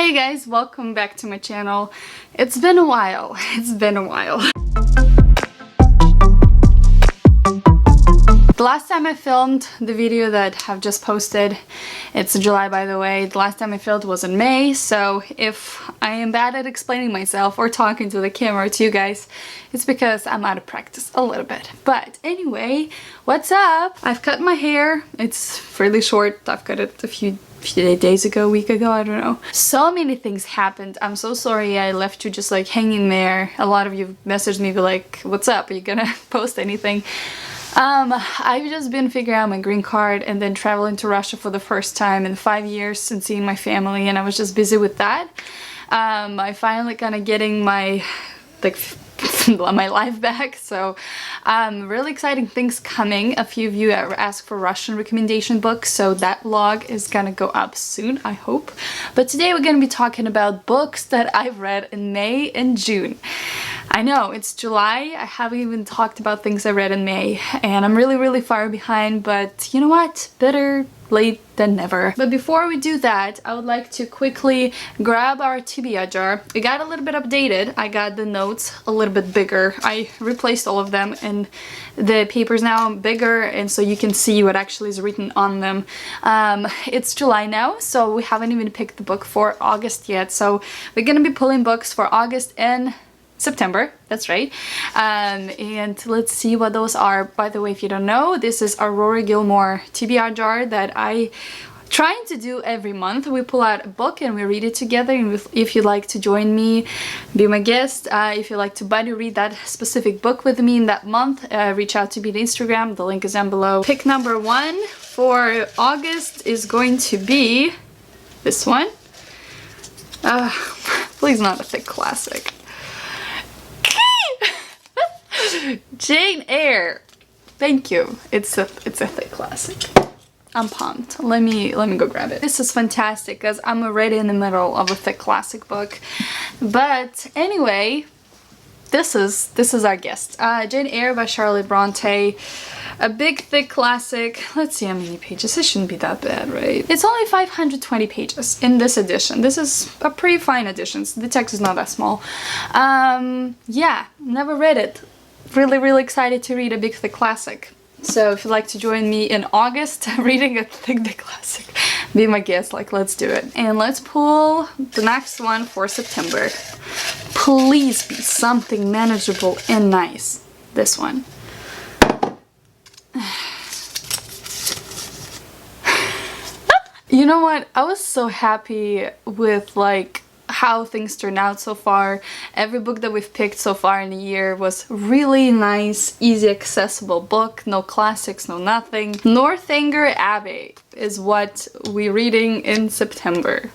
Hey guys, welcome back to my channel. It's been a while. The last time I filmed the video that I've just posted, it's July by the way, the last time I filmed was in May, so if I am bad at explaining myself or talking to the camera to you guys, it's because I'm out of practice a little bit. But anyway, what's up? I've cut my hair. It's fairly short. I've cut it a few days ago, week ago, I don't know. So many things happened. I'm so sorry I left you just like hanging there. A lot of you messaged me, be like, what's up? Are you gonna post anything? I've just been figuring out my green card and then traveling to Russia for the first time in 5 years and seeing my family, and I was just busy with that. I finally kind of getting my my life back, so really exciting things coming. A few of you asked for Russian recommendation books, so that vlog is gonna go up soon, I hope. But today we're gonna be talking about books that I've read in May and June. I know, it's July, I haven't even talked about things I read in May, and I'm really far behind, but you know what? Better late than never. But before we do that, I would like to quickly grab our TBR jar. It got a little bit updated. I got the notes a little bit bigger. I replaced all of them and the paper's now bigger, and so you can see what actually is written on them. It's July now, so we haven't even picked the book for August yet, so we're gonna be pulling books for August and September, that's right. And let's see what those are. By the way, if you don't know, this is Aurora Gilmore TBR jar that I trying to do every month. We pull out a book and we read it together, and if you'd like to join me, be my guest, if you'd like to buddy read that specific book with me in that month, reach out to me on Instagram, the link is down below. Pick number 1 for August is going to be this one. Please not a thick classic. Jane Eyre. Thank you. It's a thick classic. I'm pumped. Let me go grab it. This is fantastic because I'm already in the middle of a thick classic book. But anyway, this is our guest. Jane Eyre by Charlotte Bronte. A big thick classic. Let's see how many pages. It shouldn't be that bad, right? It's only 520 pages in this edition. This is a pretty fine edition. The text is not that small. Yeah, never read it. Really excited to read a big thick classic. So if you'd like to join me in August reading a thick classic, be my guest, like, let's do it. And let's pull the next one for September. Please be something manageable and nice. This one. You know what? I was so happy with like how things turned out so far. Every book that we've picked so far in the year was really nice, easy, accessible book. No classics, no nothing. Northanger Abbey is what we're reading in September.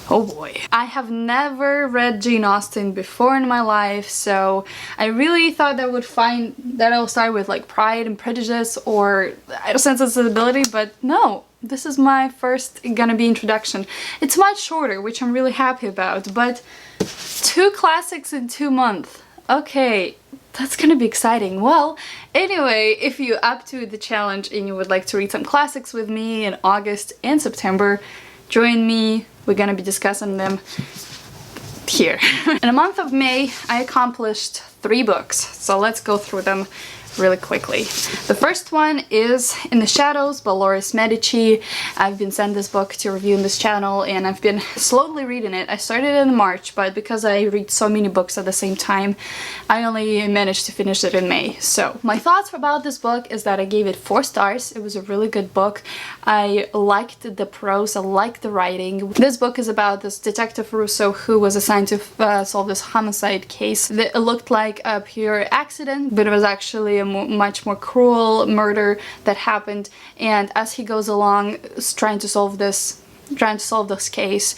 Oh boy. I have never read Jane Austen before in my life, so I really thought that I'll start with like Pride and Prejudice or Sense and Sensibility, but no. This is my first gonna be introduction. It's much shorter, which I'm really happy about, but 2 classics in 2 months. Okay, that's gonna be exciting. Well, anyway, if you're up to the challenge and you would like to read some classics with me in August and September, join me. We're gonna be discussing them here. In the month of May, I accomplished 3 books, so let's go through them really quickly. The first one is In the Shadows by Loris Medici. I've been sent this book to review in this channel and I've been slowly reading it. I started in March, but because I read so many books at the same time, I only managed to finish it in May. So my thoughts about this book is that I gave it 4 stars. It was a really good book. I liked the prose, I liked the writing. This book is about this detective Russo who was assigned to solve this homicide case. It looked like a pure accident, but it was actually a much more cruel murder that happened, and as he goes along trying to solve this case,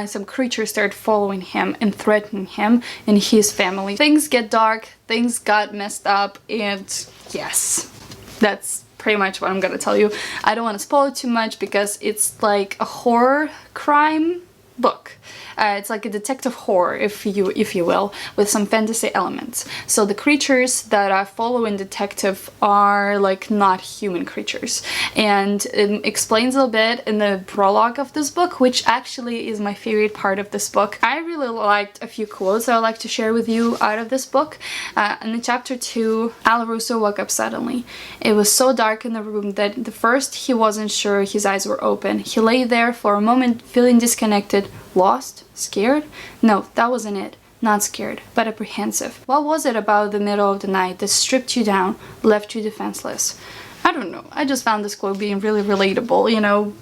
some creatures started following him and threatening him and his family. Things get dark, things got messed up, and yes, that's pretty much what I'm gonna tell you. I don't want to spoil it too much because it's like a horror crime book. It's like a detective horror, if you will, with some fantasy elements. So the creatures that I follow in detective are like not human creatures, and it explains a little bit in the prologue of this book, which actually is my favorite part of this book. I really liked a few quotes that I'd like to share with you out of this book. In the chapter 2, Al Russo woke up suddenly. It was so dark in the room that at first he wasn't sure his eyes were open. He lay there for a moment feeling disconnected, lost, scared? No, that wasn't it. Not scared, but apprehensive. What was it about the middle of the night that stripped you down, left you defenseless? I don't know. I just found this quote being really relatable, you know,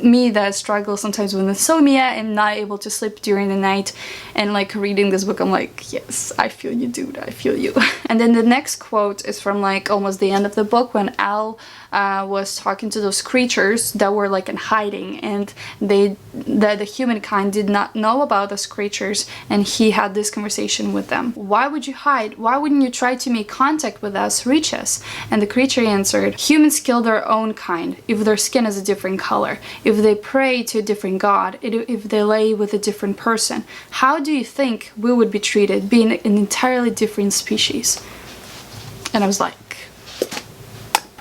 me that struggles sometimes with insomnia and not able to sleep during the night, and like reading this book I'm like, yes, I feel you, dude, I feel you. And then the next quote is from like almost the end of the book, when Al was talking to those creatures that were like in hiding, and the humankind did not know about those creatures, and he had this conversation with them. Why would you hide? Why wouldn't you try to make contact with us, reach us? And the creature answered, humans kill their own kind if their skin is a different color, if they pray to a different god, if they lay with a different person. How do you think we would be treated, being an entirely different species? And I was like,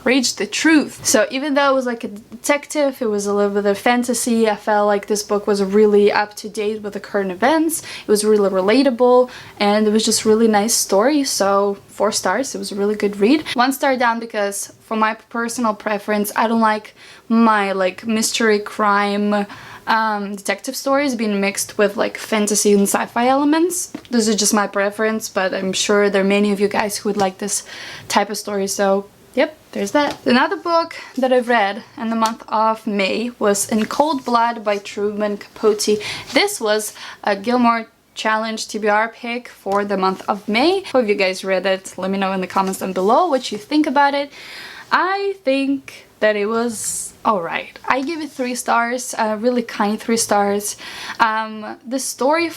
preach the truth. So even though it was like a detective, it was a little bit of fantasy, I felt like this book was really up to date with the current events. It was really relatable, and it was just really nice story. So 4 stars. It was a really good read. 1 star down because for my personal preference, I don't like my like mystery crime detective stories being mixed with like fantasy and sci-fi elements. This is just my preference, but I'm sure there are many of you guys who would like this type of story. So yep, there's that. Another book that I've read in the month of May was In Cold Blood by Truman Capote. This was a Gilmore Challenge TBR pick for the month of May. Hope you guys read it. Let me know in the comments down below what you think about it. I think that it was alright. I give it 3 stars, really kind 3 stars. The story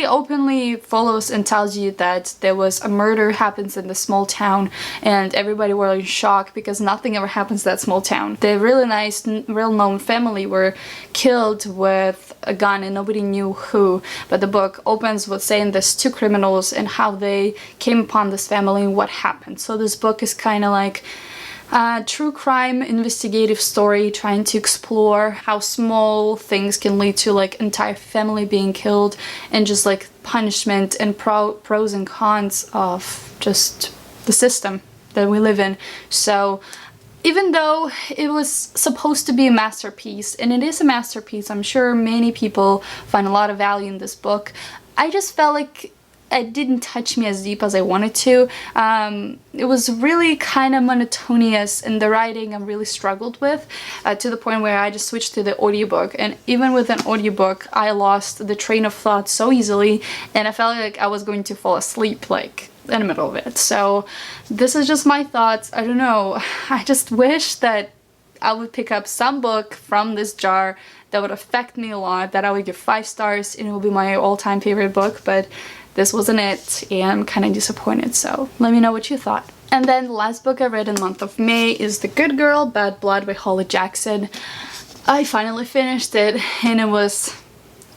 openly follows and tells you that there was a murder happens in the small town, and everybody were in shock because nothing ever happens to that small town. The really nice, well-known family were killed with a gun and nobody knew who. But the book opens with saying there's 2 criminals and how they came upon this family and what happened. So this book is kind of like true crime investigative story trying to explore how small things can lead to like entire family being killed, and just like punishment and pros and cons of just the system that we live in. So even though it was supposed to be a masterpiece, and it is a masterpiece, I'm sure many people find a lot of value in this book, I just felt like it didn't touch me as deep as I wanted to. It was really kind of monotonous, and the writing I really struggled with, to the point where I just switched to the audiobook. And even with an audiobook, I lost the train of thought so easily, and I felt like I was going to fall asleep like in the middle of it. So this is just my thoughts. I don't know. I just wish that I would pick up some book from this jar that would affect me a lot, that I would give 5 stars and it will be my all-time favorite book, but this wasn't it, and I'm kind of disappointed, so let me know what you thought. And then the last book I read in the month of May is The Good Girl, Bad Blood by Holly Jackson. I finally finished it, and it was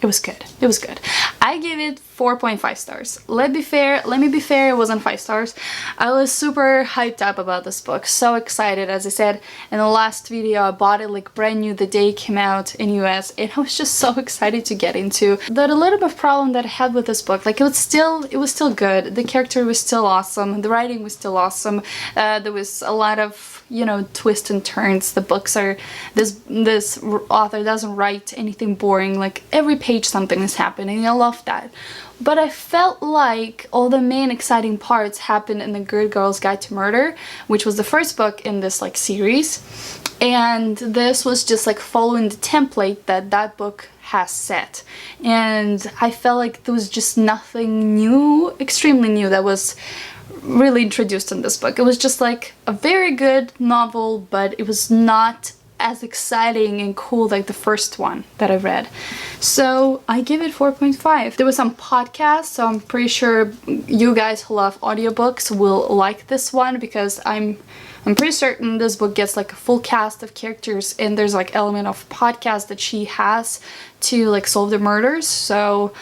good. It was good. I gave it 4.5 stars. Let me be fair, it wasn't 5 stars. I was super hyped up about this book, so excited. As I said in the last video, I bought it like brand new the day it came out in US, and I was just so excited to get into. The little bit of problem that I had with this book, like it was still good. The character was still awesome. The writing was still awesome. There was a lot of, you know, twists and turns. The books are, this author doesn't write anything boring. Like every page something is happening. I love that. But I felt like all the main exciting parts happened in The Good Girl's Guide to Murder, which was the first book in this like series, and this was just like following the template that book has set. And I felt like there was just nothing new, extremely new, that was really introduced in this book. It was just like a very good novel, but it was not as exciting and cool like the first one that I read. So I give it 4.5. There was some podcasts, so I'm pretty sure you guys who love audiobooks will like this one, because I'm I'm pretty certain this book gets like a full cast of characters, and there's like element of podcast that she has to like solve the murders. So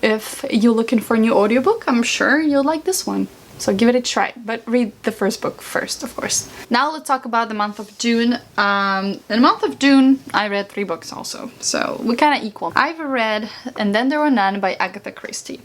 if you're looking for a new audiobook, I'm sure you'll like this one. So give it a try, but read the first book first, of course. Now let's talk about the month of June. In the month of June, I read 3 books also, so we're kind of equal. I've read And Then There Were None by Agatha Christie.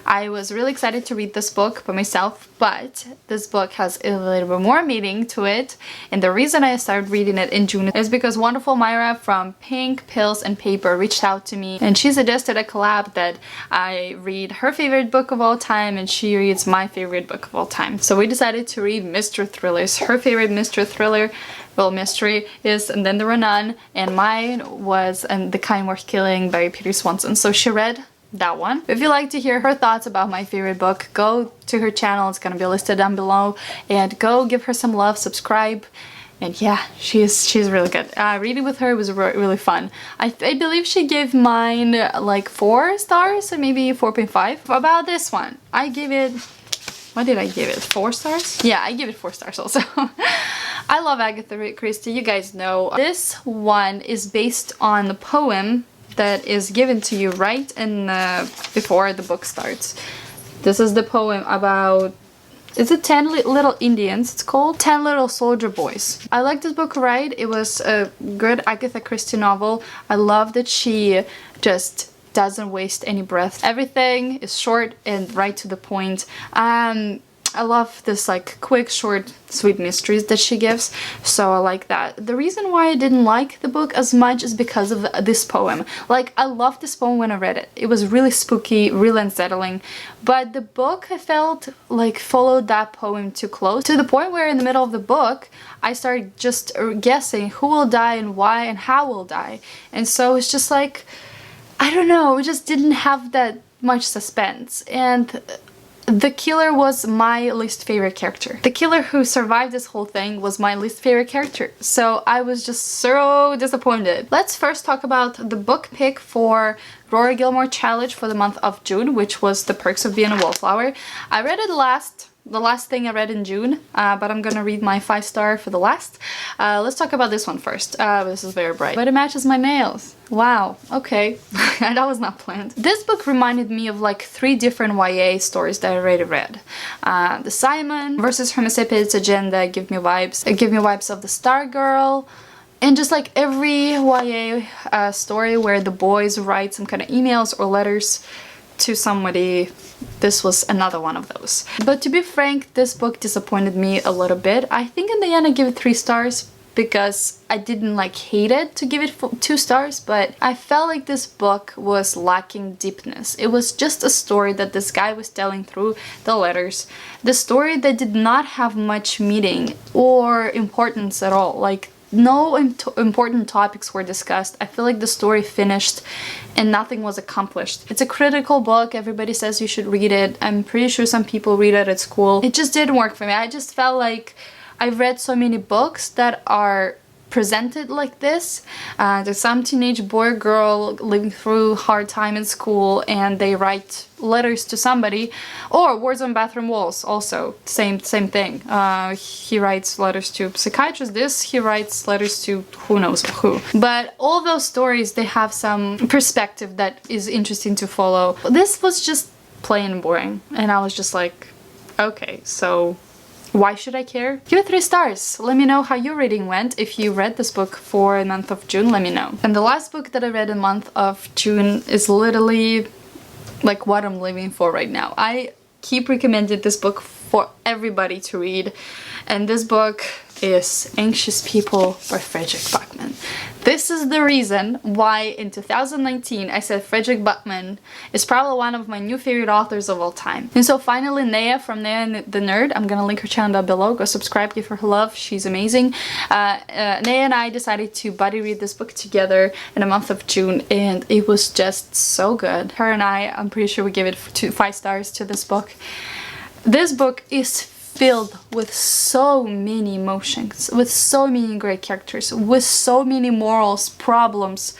I was really excited to read this book by myself, but this book has a little bit more meaning to it, and the reason I started reading it in June is because wonderful Myra from Pink Pills and Paper reached out to me, and she suggested a collab that I read her favorite book of all time and she reads my favorite book of all time. So we decided to read mystery thrillers. Her favorite mystery thriller, well, mystery, is And Then There Were None, and mine was And the Kind Worth Killing by Peter Swanson. So she read that one. If you'd like to hear her thoughts about my favorite book, go to her channel, it's gonna be listed down below, and go give her some love, subscribe. And yeah, she's really good. Reading with her was really fun. I believe she gave mine like 4 stars or maybe 4.5. About this one, I gave it, what did I give it? 4 stars? Yeah, I give it 4 stars also. I love Agatha Christie, you guys know. This one is based on the poem that is given to you right in before the book starts. This is the poem about, is it 10 Little Indians? It's called 10 Little Soldier Boys. I like this book, right? It was a good Agatha Christie novel. I love that she just doesn't waste any breath. Everything is short and right to the point. I love this like quick, short, sweet mysteries that she gives, so I like that. The reason why I didn't like the book as much is because of this poem. Like, I loved this poem when I read it. It was really spooky, really unsettling, but the book, I felt like, followed that poem too close, to the point where in the middle of the book I started just guessing who will die and why and how will die. And so it's just like, I don't know, it just didn't have that much suspense. And the killer was my least favorite character. The killer who survived this whole thing was my least favorite character. So I was just so disappointed. Let's first talk about the book pick for Rory Gilmore Challenge for the month of June, which was The Perks of Being a Wallflower. I read it the last thing I read in June, but I'm gonna read my 5-star for the last. Let's talk about this one first. This is very bright, but it matches my nails. Wow, okay. That was not planned. This book reminded me of like 3 different YA stories that I already read. The Simon versus Hermesipids Agenda give me vibes of the Star Girl, and just like every YA story where the boys write some kind of emails or letters to somebody, this was another one of those. But to be frank, this book disappointed me a little bit. I think in the end I give it 3 stars because I didn't like hate it to give it 2 stars, but I felt like this book was lacking deepness. It was just a story that this guy was telling through the letters. The story that did not have much meaning or importance at all. Like, no important topics were discussed. I feel like the story finished and nothing was accomplished. It's a critical book. Everybody says you should read it. I'm pretty sure some people read it at school. It just didn't work for me. I just felt like I've read so many books that are presented like this. There's some teenage boy or girl living through hard time in school and they write letters to somebody, or Words on Bathroom Walls, also same thing. He writes letters to psychiatrists. He writes letters to who knows who. But all those stories, they have some perspective that is interesting to follow. This was just plain boring, and I was just like, okay, so why should I care? Give it 3 stars. Let me know how your reading went. If you read this book for the month of June, let me know. And the last book that I read in the month of June is literally like what I'm living for right now. I keep recommending this book for everybody to read, and this book is Anxious People by Frederick Buckman. This is the reason why in 2019 I said Frederick Buckman is probably one of my new favorite authors of all time. And so finally, Naya from Naya the Nerd, I'm gonna link her channel down below, go subscribe, give her her love, she's amazing. Naya and I decided to buddy read this book together in the month of June, and it was just so good. Her and I'm pretty sure we gave it 5 stars to this book. This book is filled with so many emotions, with so many great characters, with so many morals, problems,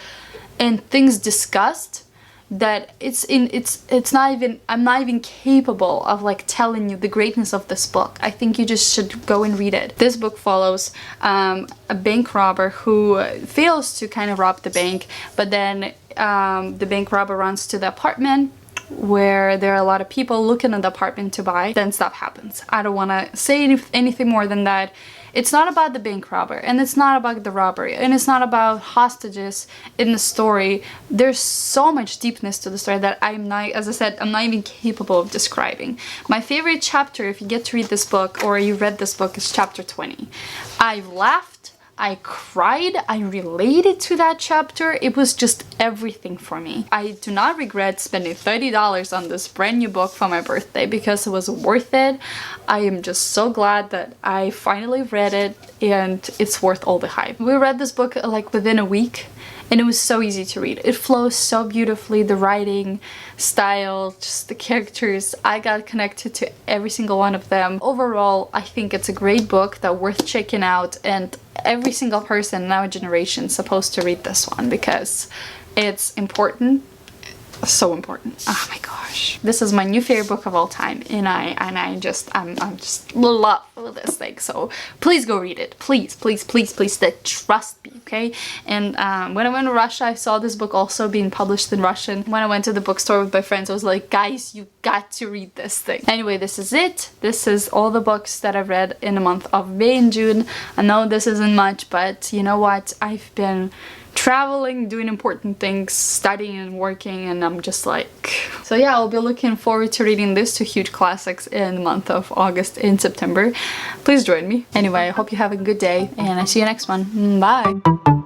and things discussed that it's not even, I'm not even capable of like telling you the greatness of this book. I think you just should go and read it. This book follows a bank robber who fails to kind of rob the bank, but then the bank robber runs to the apartment where there are a lot of people looking at the apartment to buy. Then stuff happens. I don't want to say anything more than that. It's not about the bank robber, and it's not about the robbery, and it's not about hostages in the story. There's so much deepness to the story that I'm not, as I said, I'm not even capable of describing. My favorite chapter, if you get to read this book or you read this book, is chapter 20. I laughed, I cried, I related to that chapter. It was just everything for me. I do not regret spending $30 on this brand new book for my birthday because it was worth it. I am just so glad that I finally read it, and it's worth all the hype. We read this book like within a week, and it was so easy to read. It flows so beautifully, the writing style, just the characters. I got connected to every single one of them. Overall, I think it's a great book that worth checking out, and every single person in our generation is supposed to read this one because it's important. So important. Oh my gosh. This is my new favorite book of all time, and I'm just in love with this thing. So please go read it. Please, please, please, please. Trust me, okay? And when I went to Russia, I saw this book also being published in Russian. When I went to the bookstore with my friends, I was like, guys, you got to read this thing. Anyway, this is it. This is all the books that I've read in the month of May and June. I know this isn't much, but you know what? I've been traveling, doing important things, studying and working, and I'm just like... So yeah, I'll be looking forward to reading these two huge classics in the month of August and September. Please join me. Anyway, I hope you have a good day, and I see you next one. Bye!